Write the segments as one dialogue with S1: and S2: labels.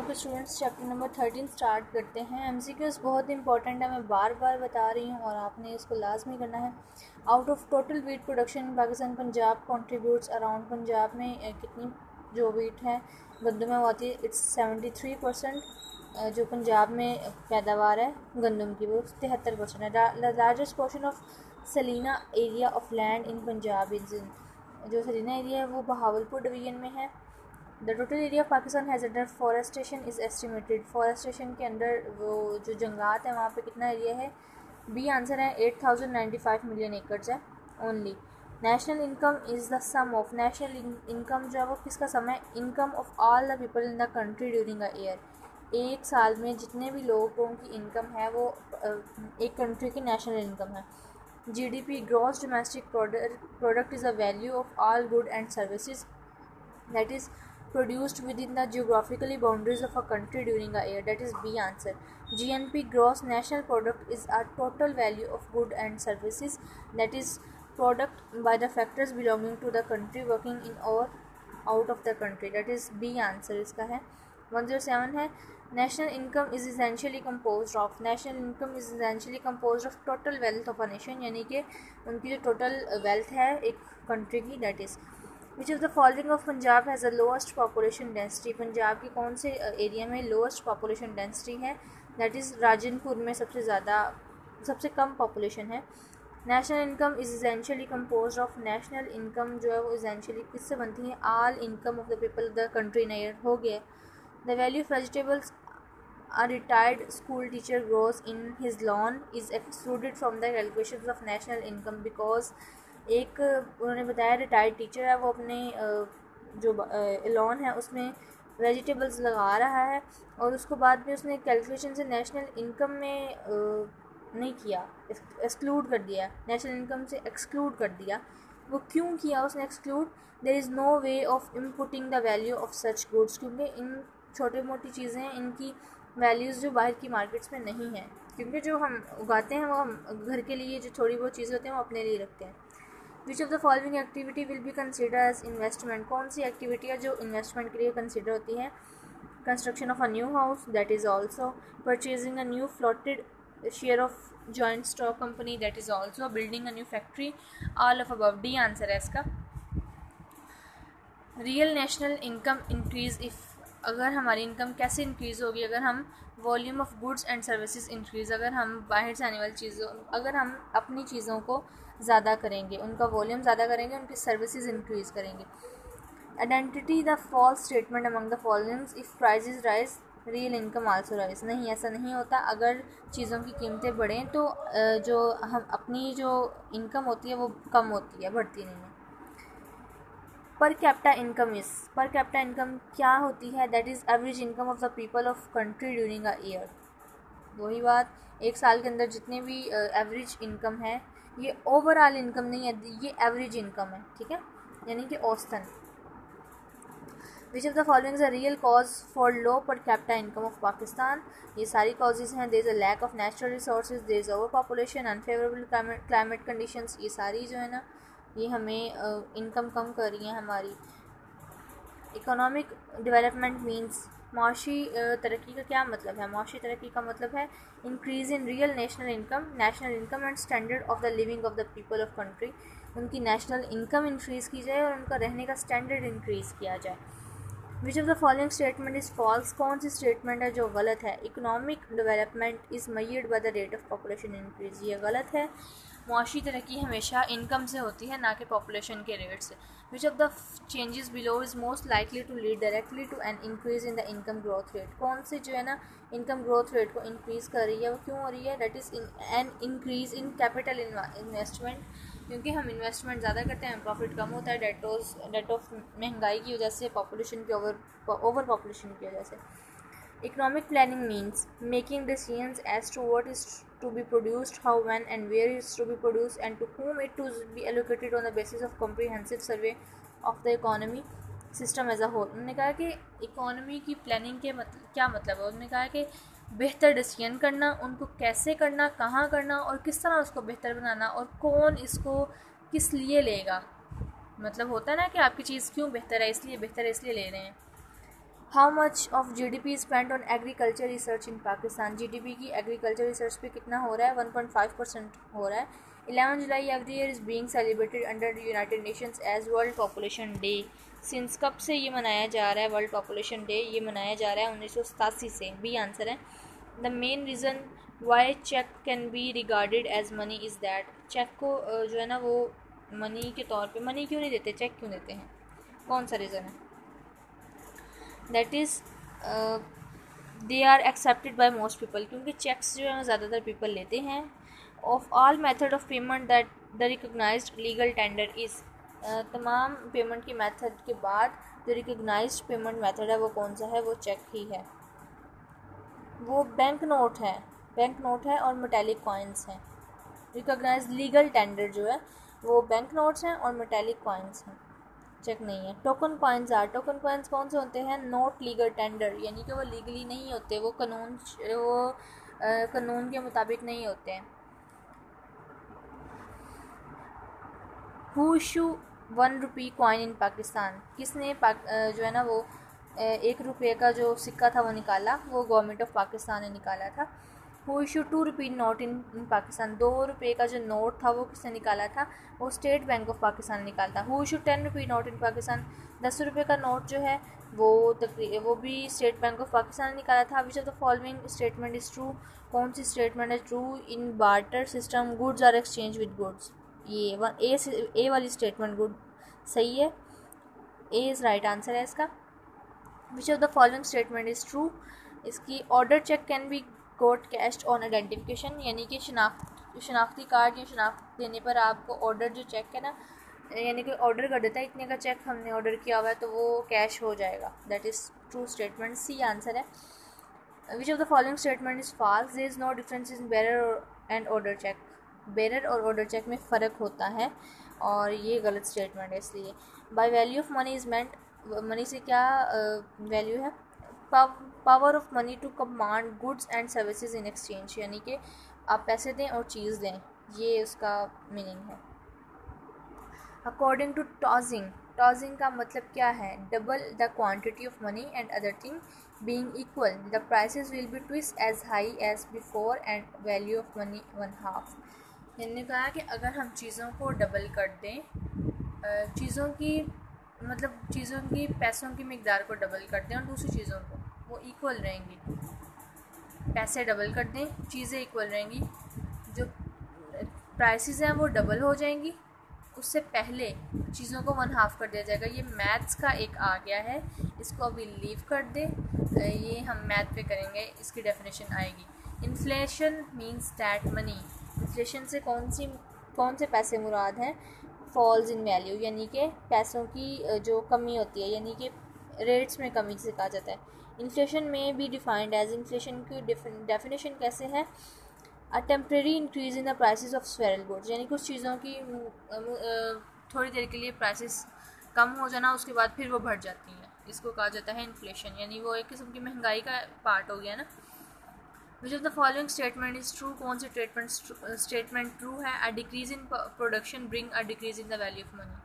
S1: Okay students, chapter number 13 start करते हैं। MCQs बहुत इंपॉर्टेंट है, मैं बार बार बता रही हूँ और आपने इसको लाजमी करना है। Out of total wheat production in Pakistan, Punjab contributes around, Punjab में कितनी जो वीट है गंदम में वो आती है, इट्स 73%। जो पंजाब में पैदावार है गंदम की वो 73% है। Largest portion of saline area of land in Punjab is in, जो सलीना एरिया है वो बहावलपुर डिवीजन में है। The total area of Pakistan has under forestation is estimated, forestation के अंडर वो जो जंगलात हैं वहाँ पे कितना एरिया है। बी आंसर है 8095 मिलियन एकड़्स है only. National income is the sum of, national income जो है वो किसका सम है, income of all the people in the country during a year. एक साल में जितने भी लोगों की इनकम है वो एक कंट्री की नेशनल इनकम है। GDP gross domestic product is the value of all good and services that is produced within the geographically boundaries of a country during a year, that is B answer. GNP gross national product is a total value of good and services, that is product by the factors belonging to the country working in or out of the country, that is B answer इसका है। 107 है national income is essentially compose of, national income is essentially compose of total wealth of a nation, यानी कि उनकी जो total wealth है एक country की, that is which of the following of Punjab has the lowest population density, Punjab के कौन से एरिया में लोएस्ट पॉपुलेशन डेंसिटी है, दैट इज़ राजनपुर में सबसे कम पॉपुलेशन है। National income is essentially compose of, national income जो है वो इसेंशियली किससे बनती है, all income of the people of the country in year हो गया। The value of vegetables a retired school teacher grows in his lawn is excluded from the calculations of national income because एक उन्होंने बताया retired teacher है वो अपने जो lawn है उसमें वेजिटेबल्स लगा रहा है और उसको बाद में उसने कैलकुलेशन से नेशनल इनकम में नहीं किया, एक्सक्लूड कर दिया, नेशनल इनकम से एक्सक्लूड कर दिया। वो क्यों किया उसने exclude, there is no way of inputting the value of such goods, क्योंकि इन छोटी मोटी चीज़ें हैं इनकी वैल्यूज़ जो बाहर की मार्केट्स में नहीं है, क्योंकि जो हम उगाते हैं वो हम घर के लिए जो थोड़ी बहुत चीज़ें होती हैं वो अपने लिए रखते हैं। Which of the following activity will be consider as investment, कौन सी एक्टिविटी है जो इन्वेस्टमेंट के लिए कंसिडर होती है, construction of a new house, that is also purchasing a new floated share of joint stock company, that is also building a new factory, all of above, D answer है इसका। Real national income increase if, अगर हमारी income कैसे increase होगी, अगर हम volume of goods and services increase, अगर हम बाहर से आने वाली चीज़ों, अगर हम अपनी चीज़ों को ज़्यादा करेंगे, उनका वॉल्यूम ज़्यादा करेंगे, उनकी सर्विसेज इंक्रीज़ करेंगे। Identity the false statement among the followings, if prices rise real income also rise, नहीं ऐसा नहीं होता, अगर चीज़ों की कीमतें बढ़ें तो जो हम अपनी जो इनकम होती है वो कम होती है, बढ़ती नहीं है। पर कैपिटा इनकम इज़, पर कैपिटा इनकम क्या होती है, that is average income of the people of country during a year. वही बात, एक साल के अंदर जितने भी एवरेज इनकम है, ये ओवरऑल इनकम नहीं है, ये एवरेज इनकम है, ठीक है, यानी कि औसतन। Which of the following is a real cause for low per capita income of Pakistan, ये सारी कॉजेज़ हैं। There is a lack of natural resources, there is over population, unfavourable climate conditions, ये सारी जो है ना ये हमें इनकम कम कर रही हैं हमारी। इकोनॉमिक डेवलपमेंट मीन्स, माशी तरक्की का क्या मतलब है, माशी तरक्की का मतलब है increase in real national income and standard of the living of the people of country, उनकी नेशनल इनकम इंक्रीज़ की जाए और उनका रहने का स्टैंडर्ड इंक्रीज़ किया जाए। Which of the following statement is false, कौन सी स्टेटमेंट है जो गलत है, economic development is measured by the rate of population increase, ये गलत है, मुआशी तरक्की हमेशा इनकम से होती है ना कि पॉपुलेशन के रेट से। Which of the changes below is most likely to lead directly to an increase in the income growth rate, कौन से जो है ना इनकम ग्रोथ रेट को इंक्रीज़ कर रही है, वो क्यों हो रही है, that is an increase in capital investment, क्योंकि हम इन्वेस्टमेंट ज़्यादा करते हैं प्रॉफिट कम होता है, डेट ऑफ महंगाई की वजह से, पॉपुलेशन की ओवर पॉपुलेशन की वजह से। Economic planning means making decisions as to what is to be produced, how, when and where it is to be produced and to whom it to be allocated on the basis of comprehensive survey of the economy system as a whole। उन्होंने कहा कि economy की planning के क्या मतलब है, उन्होंने कहा कि बेहतर डिसीजन करना, उनको कैसे करना, कहाँ करना और किस तरह उसको बेहतर बनाना और कौन इसको किस लिए लेगा, मतलब होता है ना कि आपकी चीज़ क्यों बेहतर है, इसलिए ले रहे हैं। How much of GDP spend on agriculture research in Pakistan. GDP की एग्रीकल्चर रिसर्च पे कितना हो रहा है? 1.5% हो रहा है। 11 जुलाई every year is being celebrated under United Nations as World Population Day. Since कब से ये मनाया जा रहा है वर्ल्ड पॉपुलेशन डे? ये मनाया जा रहा है 1987 से। बी आंसर है। The main reason why cheque can be regarded as money is that. Cheque को जो है ना वो मनी के तौर पे मनी क्यों नहीं देते, चेक क्यों देते हैं? कौन सा रीज़न है? That is they are accepted by most people, क्योंकि चेक्स जो है ज़्यादातर पीपल लेते हैं। Of all method of payment that the recognised legal tender is. तमाम पेमेंट की मेथड के बाद जो रिकग्नाइज्ड पेमेंट मेथड है वो कौन सा है? वो चेक ही है। वो बैंक नोट है, बैंक नोट है और मेटेलिक कॉइन्स हैं। रिकग्नाइज्ड लीगल टेंडर जो है वो बैंक नोट्स हैं और मेटेलिक कॉइन्स हैं, चेक नहीं है। Token coins are, token coins कौन से होते हैं? नोट लीगल टेंडर, यानी कि वो लीगली नहीं होते, वो कानून के मुताबिक नहीं होते हैं। Who issue 1 rupee coin in Pakistan. किसने जो है ना वो 1 रुपये का जो सिक्का था वो निकाला? वो गवर्नमेंट ऑफ पाकिस्तान ने निकाला था। हु इशू 2 रुपी नोट इन पाकिस्तान। 2 रुपये का जो नोट था वो किसने निकाला था? वो स्टेट बैंक ऑफ पाकिस्तान ने निकाला था। हु इशू 10 रुपी नोट इन पाकिस्तान। 10 रुपये का नोट जो है वो भी स्टेट बैंक ऑफ पाकिस्तान ने निकाला था। Which of the following statement is true. कौन सी स्टेटमेंट है true? In barter system goods are exchange with goods. ये ए वाली स्टेटमेंट गुड सही है, ए इज़ राइट आंसर है इसका। Which of the following statement is true. इसकी order cheque can be got cashed on identification, यानी कि शनाख्ती card या शनाख्त देने पर आपको ऑर्डर जो चेक है ना, यानी कि ऑर्डर कर देता है इतने का चेक हमने ऑर्डर किया हुआ है तो वो कैश हो जाएगा। That is true statement, C answer है। Which of the following statement is false. There is no difference in bearer and order cheque. Bearer और ऑर्डर चेक में फ़र्क होता है और ये गलत स्टेटमेंट है इसलिए। By value of money is meant, money से क्या वैल्यू है? Power of money to command goods and services in exchange, यानी कि आप पैसे दें और चीज़ दें, ये उसका मीनिंग है। अकॉर्डिंग टू टॉजिंग, टॉजिंग का मतलब क्या है? Double the quantity of money and other thing being equal the prices will be twice as high as before and value of money 1/2। मैंने कहा कि अगर हम चीज़ों को डबल कर दें, चीज़ों की पैसों की मिकदार को डबल कर दें और दूसरी चीज़ों को, वो इक्वल रहेंगी। पैसे डबल कर दें, चीज़ें इक्वल रहेंगी, जो प्राइसेस हैं वो डबल हो जाएंगी, उससे पहले चीज़ों को 1/2 कर दिया जाएगा। ये मैथ्स का एक आ गया है, इसको अभी लीव कर दें, ये हम मैथ पे करेंगे, इसकी डेफिनेशन आएगी। Inflation means that money, inflation से कौन से पैसे मुराद हैं? फॉल्स इन वैल्यू, यानी कि पैसों की जो कमी होती है, यानी कि रेट्स में कमी से कहा जाता है। इन्फ्लेशन में भी डिफाइंड एज, इन्फ्लेशन की डेफिनेशन कैसे है? A temporary increase in the prices of several goods, यानी कुछ चीज़ों की थोड़ी देर के लिए प्राइसेस कम हो जाना, उसके बाद फिर वो बढ़ जाती हैं, इसको कहा जाता है इन्फ्लेशन, यानी वो एक किस्म की महंगाई का पार्ट हो गया ना। विच of the following statement is true. कौन सी स्टेटमेंट ट्रू है? A decrease in production bring a decrease in the value of money.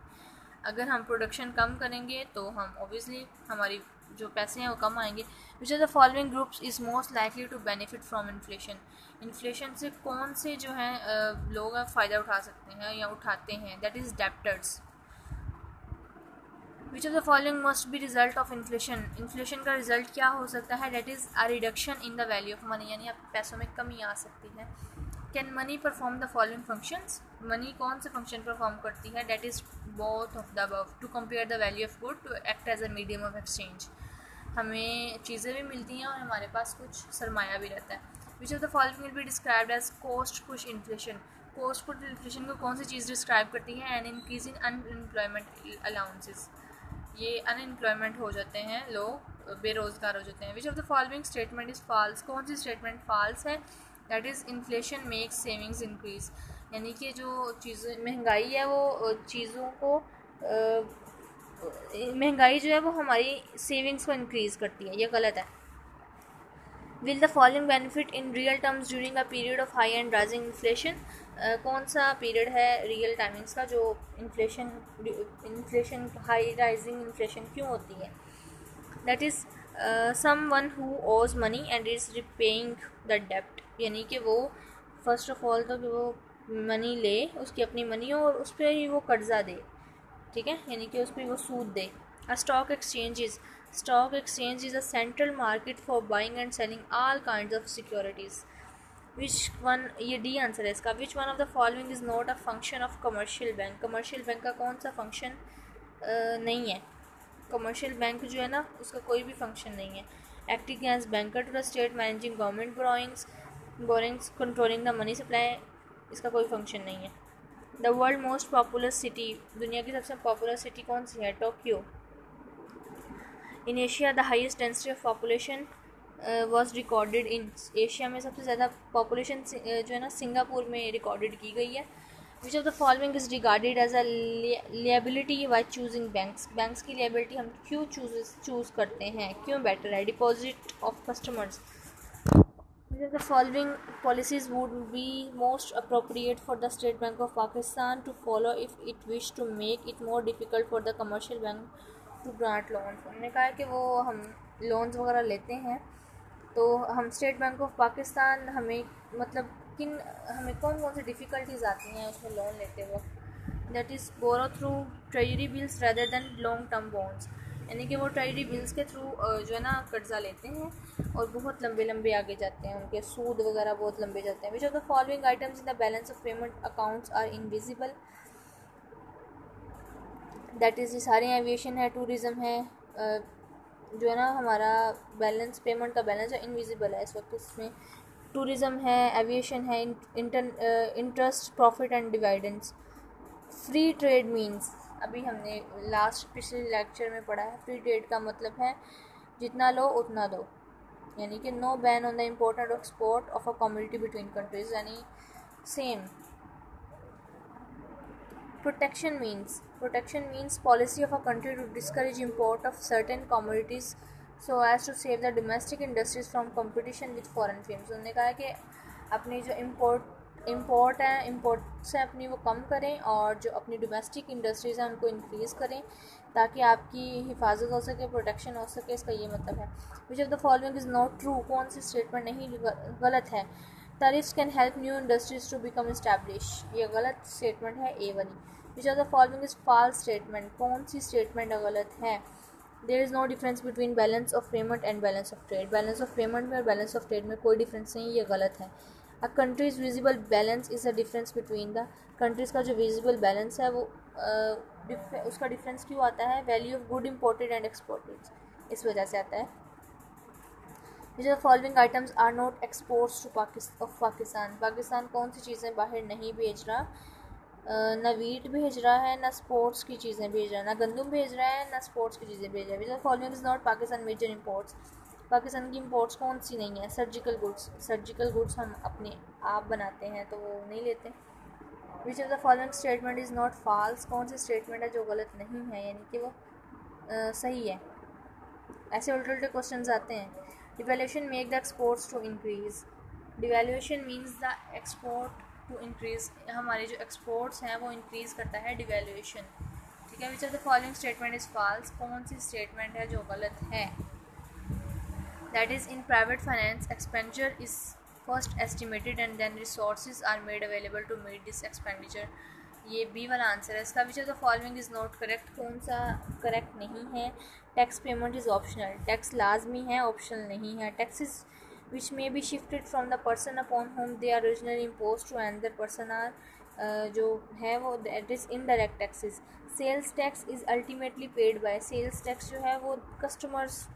S1: अगर हम प्रोडक्शन कम करेंगे तो हम ऑब्वियसली हमारी जो पैसे हैं वो कम आएंगे। Which of the following groups is most likely to benefit from inflation. Inflation से कौन से जो हैं लोग फ़ायदा उठा सकते हैं या उठाते हैं? That is debtors. Which of the following must be result of inflation. Inflation का रिजल्ट क्या हो सकता है? That is a reduction in the value of money, यानी आप पैसों में कमी आ सकती है। Can money perform the following functions. Money कौन से फंक्शन परफॉर्म करती है? That is both of the above. To compare the value of good, to act as a medium of exchange. हमें चीज़ें भी मिलती हैं और हमारे पास कुछ सरमाया भी रहता है। Which of the following will be described as cost push inflation. Cost push inflation को कौन सी चीज़ डिस्क्राइब करती है? An increase in unemployment allowances. ये अनएम्प्लॉयमेंट हो जाते हैं लोग, बेरोज़गार हो जाते हैं। Which of the following statement is false. कौन सी स्टेटमेंट फॉल्स है? That is inflation makes savings increase, यानी कि जो चीज़ें महंगाई है वो चीज़ों को महंगाई जो है वो हमारी सेविंग्स को इंक्रीज़ करती है, ये गलत है। Will the following benefit in real terms during a period of high and rising inflation. कौन सा पीरियड है रियल टाइमिंग्स का जो इन्फ्लेशन हाई राइजिंग इन्फ्लेशन क्यों होती है? That is someone who owes money and is repaying the डेप्ट, यानी कि वो फर्स्ट ऑफ ऑल तो कि वो मनी ले, उसकी अपनी मनी हो और उस पर ही वो कर्जा दे, ठीक है, यानी कि उस पर वो सूद दे। A stock exchange is a central market for buying and selling all kinds of securities. Which one, ये डी आंसर है इसका। Which one of the following is not a function of commercial bank. Commercial bank का कौन सा function नहीं है? Commercial bank जो है ना, उसका कोई भी फंक्शन नहीं है। Acting as banker to the state, managing government borrowings, controlling the money supply, इसका कोई फंक्शन नहीं है। The world most popular city, दुनिया की सबसे पॉपुलर सिटी कौन सी है? Tokyo. In Asia the highest density of population was recorded in, Asia में सबसे ज़्यादा पॉपुलेशन जो है ना सिंगापुर में रिकॉर्डेड की गई है। Which of the following is regarded as a liability why choosing banks. Banks की लिएबिलिटी हम क्यों चूज़ करते हैं, क्यों बेटर है? Deposit of customers. Which of the following policies would be most appropriate for the State Bank of Pakistan to follow if it wished to make it more difficult for the commercial bank to grant loans? उन्होंने कहा कि वो हम loans वगैरह लेते हैं तो हम स्टेट बैंक ऑफ पाकिस्तान हमें मतलब हमें कौन कौन सी डिफ़िकल्टीज आती हैं उसमें लोन लेते वक्त। That is borrow through treasury bills rather than long term bonds, यानी कि वो ट्रेजरी बिल्स के थ्रू जो है ना कर्जा लेते हैं और बहुत लंबे लंबे आगे जाते हैं, उनके सूद वगैरह बहुत लंबे जाते हैं। Which of the following items in the balance of payment accounts are invisible. That is ये सारे एविएशन है, टूरिज़्म है, जो है ना हमारा बैलेंस, पेमेंट का बैलेंस है इनविजिबल है इस वक्त। इसमें टूरिज़्म है, एविएशन है, interest, profit and dividends. Free trade means, अभी हमने लास्ट पिछले लेक्चर में पढ़ा है, फ्री ट्रेड का मतलब है जितना लो उतना दो, यानी कि no ban on the import and export of a commodity between countries, यानी same. Protection means policy of a country to discourage import of certain commodities so as to save the domestic industries from competition with foreign films. उन्होंने कहा है कि अपनी जो import है, import से अपनी वो कम करें और जो अपनी डोमेस्टिक इंडस्ट्रीज़ हैं उनको इंक्रीज़ करें ताकि आपकी हिफाजत हो सके, प्रोटेक्शन हो सके, इसका ये मतलब है। Which of the following is not true, कौन सी स्टेटमेंट नहीं गलत है? Tariffs can help new industries to become establish, ये गलत स्टेटमेंट है, ए वाली। Which of the following is false statement, कौन सी स्टेटमेंट गलत है? There is no difference between balance of payment and balance of trade, balance of payment में और बैलेंस ऑफ ट्रेड में कोई डिफरेंस नहीं, ये गलत है। A country's visible balance is a difference between the countries का जो विजिबल बैलेंस है वो उसका डिफरेंस क्यों आता है? Value of good imported and exported, इस वजह से आता है। Which the following items are not exports to Pakistan, Pakistan कौन सी चीज़ें बाहर नहीं भेज रहा? ना वीट भेज रहा है, ना स्पोर्ट्स की चीज़ें भेज रहा है, ना गंदम भेज रहा है, ना स्पोर्ट्स की चीज़ें भेज रहा है। Which the following is not Pakistan major imports, Pakistan की इम्पोर्ट्स कौन सी नहीं है? सर्जिकल गुड्स हम अपने आप बनाते हैं तो वो नहीं लेते। Which of the following statement is not false, कौन सी स्टेटमेंट है जो गलत नहीं है, यानी कि वो सही है। ऐसे उल्टे उल्टे क्वेश्चन आते हैं। Devaluation make the exports to increase, devaluation means the export to increase, हमारे जो एक्सपोर्ट्स हैं वो इंक्रीज करता है डिवैल्यूएशन, ठीक है। Which of the following statement is false, कौन सी स्टेटमेंट है जो गलत है? That is in private finance expenditure is first estimated and then resources are made available to meet this expenditure, ये बी वाला आंसर है इसका। Which of the following is not correct, कौन सा करेक्ट नहीं है? Tax payment is optional, tax लाजमी है, ऑप्शनल नहीं है। Taxes which may be shifted from the person upon whom they are originally impose to another person are जो है वो that is indirect taxes. Sales tax is ultimately paid by, sales tax जो है वो customers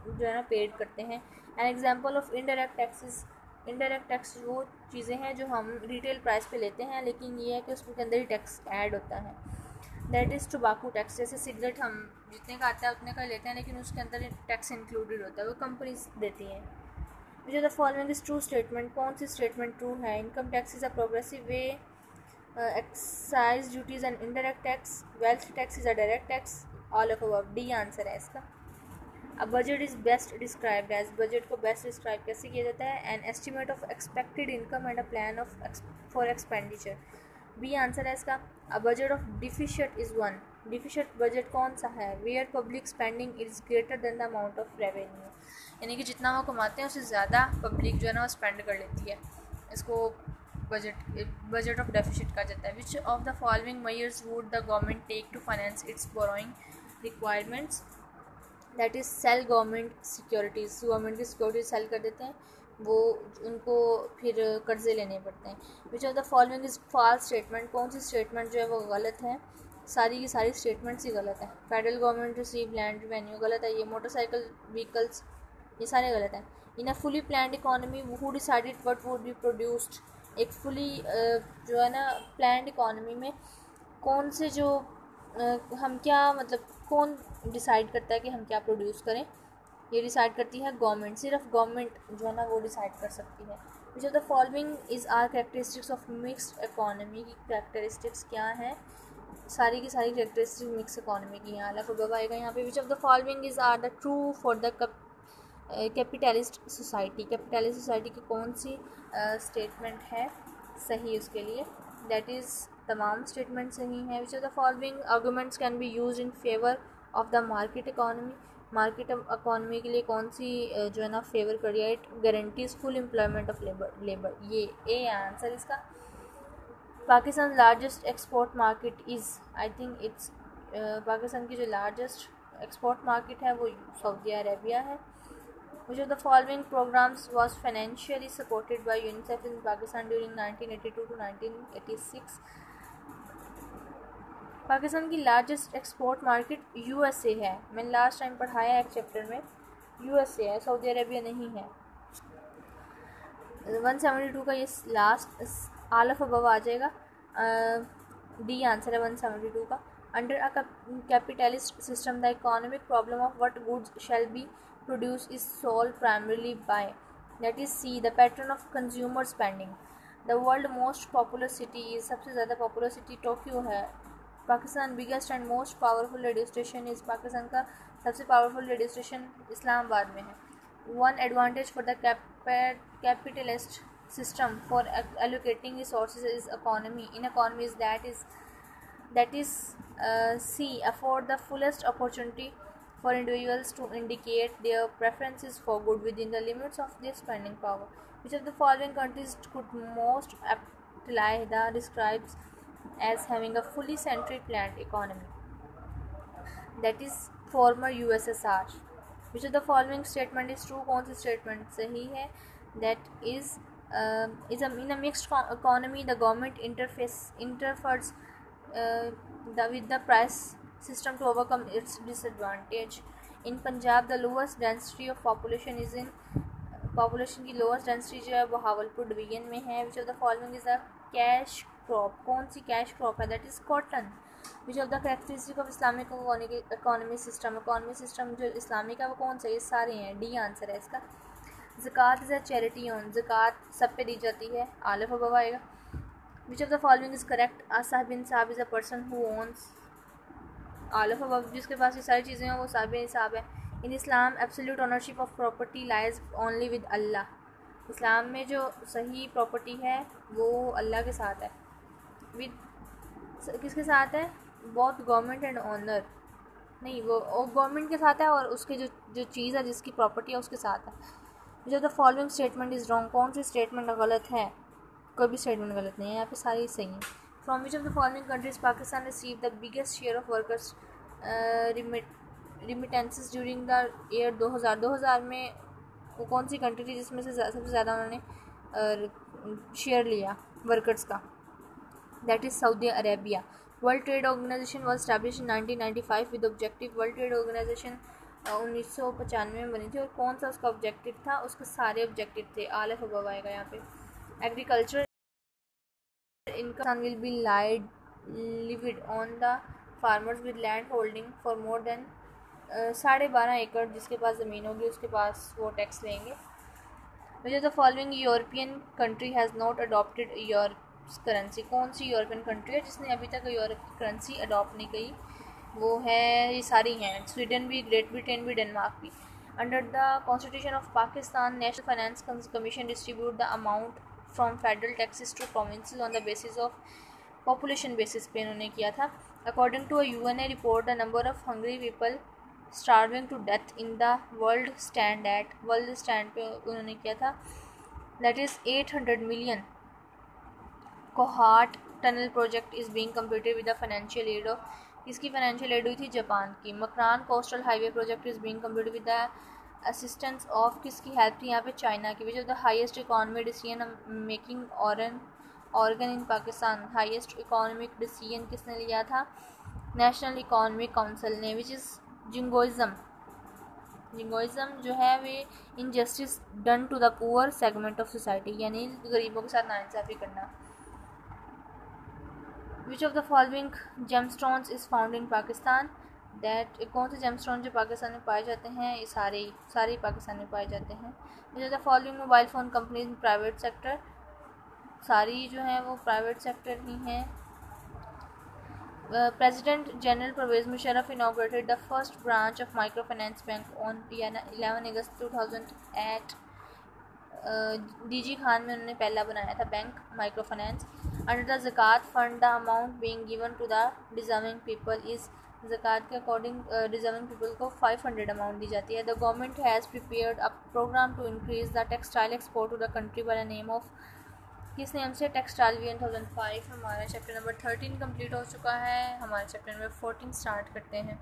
S1: जो है ना paid करते हैं। An example of indirect taxes, indirect tax वो चीज़ें हैं जो हम रिटेल प्राइस पे लेते हैं लेकिन ये है कि उसके अंदर ही टैक्स ऐड होता है। दैट इज़ टोबाको टैक्स, जैसे सिगरेट हम जितने का आता है उतने का लेते हैं लेकिन उसके अंदर टैक्स इंक्लूडेड होता है, वो कंपनीज देती हैं। Which of the following is true statement, कौन सी स्टेटमेंट ट्रू है? Income tax is a progressive way, excise duties and indirect tax, wealth tax is a direct tax, all of above, D answer है इसका। A budget is best described as, budget को best describe कैसे किया जाता है? An estimate of expected income and a plan of for expenditure, B answer है इसका। A budget of deficient is one, deficit budget कौन सा है? Where public spending is greater than the amount of revenue, यानी कि जितना वो कमाते हैं उससे ज़्यादा पब्लिक जो है ना वो स्पेंड कर लेती है। इसको बजट ऑफ डेफिसिट कहा जाता है। Which of the following measures would the government take to finance its borrowing requirements? That is sell government securities, government की सिक्योरिटी सेल कर देते हैं, वो उनको फिर कर्जे लेने पड़ते हैं। Which of the following is false statement, कौन सी स्टेटमेंट जो है वो गलत है? सारी की सारी स्टेटमेंट्स ही गलत है। Federal government receive land revenue गलत है, ये मोटरसाइकिल व्हीकल्स ये सारे गलत हैं। In a fully planned economy who decided what would be produced, एक फुली जो है ना प्लान्ड इकोनॉमी में कौन से जो हम क्या मतलब कौन डिसाइड करता है कि हम क्या प्रोड्यूस करें? ये डिसाइड करती है गवर्नमेंट, सिर्फ गवर्नमेंट जो है ना वो डिसाइड कर सकती है। Which of the following is are characteristics of mixed economy, की कैरेक्टरिस्टिक्स क्या हैं? सारी की सारी कैरेक्टरिस्टिक मिक्स इकोनॉमी की यहाँ अलग आएगा यहाँ पे। Which of the following is are the true for the capitalist society, capitalist society की कौन सी स्टेटमेंट है सही उसके लिए? दैट इज़ तमाम स्टेटमेंट सही हैं। Which of the following arguments can be use in favour of the market economy, market economy के लिए कौन सी जो है ना फेवर करिए? It guarantees full employment of labour, ये ए आंसर इसका। Pakistan largest export market is, I think it's Pakistan की जो लार्जेस्ट एक्सपोर्ट मार्केट है वो सऊदी अरेबिया है। Which of the following programs was financially supported by UNICEF in Pakistan during 1982 to 1986? Pakistan की largest export market USA है। मैंने last time पढ़ाया एक चैप्टर में, यूएसए है, सऊदी अरेबिया नहीं है। 172 का ये लास्ट ऑल ऑफ अबव आ जाएगा, डी आंसर है 172 का। Under a capitalist system the economic problem of what goods shall be produce is solve primarily by, that is C the pattern of consumer spending. The world most popular city is, सबसे ज़्यादा popular city Tokyo है। Pakistan biggest and most powerful radio station is, Pakistan का सबसे powerful radio station Islamabad में है। One advantage for the capitalist system for allocating resources is economy in economies that is C afford the fullest opportunity for individuals to indicate their preferences for good within the limits of their spending power. Which of the following countries could most aptly describes as having a fully centrally planned economy? That is former USSR. Which of the following statement is true, कौन सी statement सही है? That is in a mixed economy the government interferes with the price system to overcome its disadvantage. In Punjab the lowest density of population is in, population की lowest density जो है वो Bahawalpur division में है। Which of the following is a cash crop, कौन सी cash crop है? That is cotton. Which of the characteristic of Islamic economy system जो Islamic है वो कौन सा? ये सारे हैं, डी आंसर है इसका। ज़कात इज़ अ चैरिटी ऑन, ज़कात सब पे दी जाती है, आलिफ अबव आएगा। विच of the following is correct? साहब बिन साहब is a person who owns, Alif above, जिसके पास ये सारी चीज़ें हैं वो साहब बिन साहब है। In Islam absolute ownership of property lies only with Allah, इस्लाम में जो सही प्रॉपर्टी है वो अल्लाह के साथ है। विद किसके साथ है? बोथ गवर्नमेंट एंड ओनर, नहीं वो गवर्नमेंट के साथ है और उसके जो चीज़ है जिसकी प्रॉपर्टी है उसके साथ है। जो the following statement is wrong, कौन सी स्टेटमेंट गलत है? कोई भी स्टेटमेंट गलत नहीं है, यहाँ पे सारी सही हैं। From which of the following countries Pakistan receive the biggest share of workers remittances during the year 2000 में वो कौन सी कंट्री थी जिसमें से सबसे ज़्यादा उन्होंने शेयर लिया वर्कर्स का? That is Saudi Arabia. World trade organization was establish in 1995 with objective, world trade organization 1995 में बनी थी और कौन सा उसका ऑब्जेक्टिव था? उसके सारे ऑब्जेक्टिव थे, आलिफ अबव आएगा यहाँ पे। Agriculture income will be levied on the farmers with land holding for more than 12.5 एकड़, जिसके पास ज़मीन होगी उसके पास वो टैक्स लेंगे। विच of the following European country has not adopted Europe's currency, कौन सी यूरोपियन कंट्री है जिसने अभी तक यूरोप की करेंसी अडॉप्ट नहीं की? वो है, ये सारी हैं, स्वीडन भी, ग्रेट ब्रिटेन भी, डेनमार्क भी। Under the constitution of Pakistan national finance commission distribute the amount from federal taxes to provinces on the basis of population basis पे इन्होंने किया था। According to a UNA report, the number of hungry people starving to death in the world stand पे उन्होंने किया था, that is 800 million. Kohat tunnel project is being completed with the financial aid of, इसकी financial aid हुई थी Japan की. Makran coastal highway project is being completed with the assistance of, किसकी help थी यहाँ पे, चाइना की. विच of the highest economic decision making organ in Pakistan, highest economic decision किसने लिया था, नेशनल इकोनॉमिक काउंसिल ने. Which is jingoism. जिंगोइज़म जो है way injustice done to the poor segment of society, यानी गरीबों के साथ नाइंसाफ़ी करना. Which of the following gemstones is found in Pakistan, that कौन से जेमस्टोन जो पाकिस्तान में पाए जाते हैं, ये सारे पाकिस्तान में पाए जाते हैं. Which of the following mobile phone company in private sector, सारी जो हैं वो प्राइवेट सेक्टर ही हैं. President general Pervez Musharraf inaugurated the first branch of microfinance bank on 11 August 2008. DG Khan में उन्होंने पहला बनाया था bank microfinance. Under the ज़कात fund the amount being given to the deserving people is, ज़कात के अकॉर्डिंग डिज़र्विंग पीपल को 500 amount दी जाती है. The government has prepared a program to increase the textile export to the country by the name of, किस name से, textile week 2005. हमारा chapter number 13 complete हो चुका है. हमारा चैप्टर नंबर 14 स्टार्ट करते हैं.